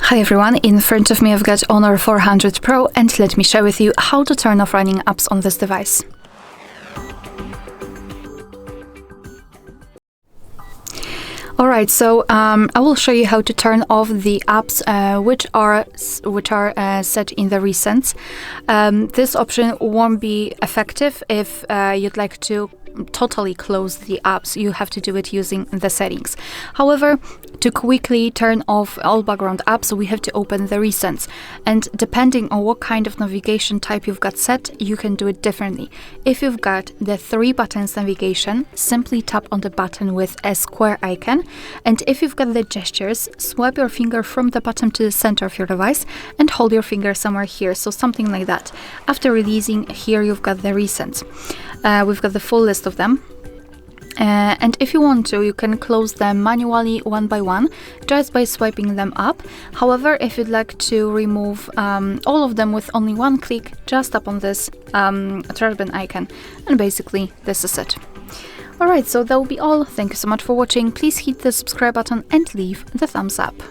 Hi everyone, in front of me I've got Honor 400 Pro and let me share with you how to turn off running apps on this device. Alright, so I will show you how to turn off the apps which are set in the recents. This option won't be effective if you'd like to totally close the apps. You have to do it using the settings. However, to quickly turn off all background apps, we have to open the recents, and depending on what kind of navigation type you've got set, you can do it differently. If you've got the 3 buttons navigation, simply tap on the button with a square icon, and if you've got the gestures, swipe your finger from the bottom to the center of your device and hold your finger somewhere here, so something like that. After releasing, here you've got the recents. We've got the full list of them. And if you want to, you can close them manually one by one just by swiping them up. However, if you'd like to remove all of them with only one click, just tap on this trash bin icon, and basically this is it. Alright, so that will be all. Thank you so much for watching. Please hit the subscribe button and leave the thumbs up.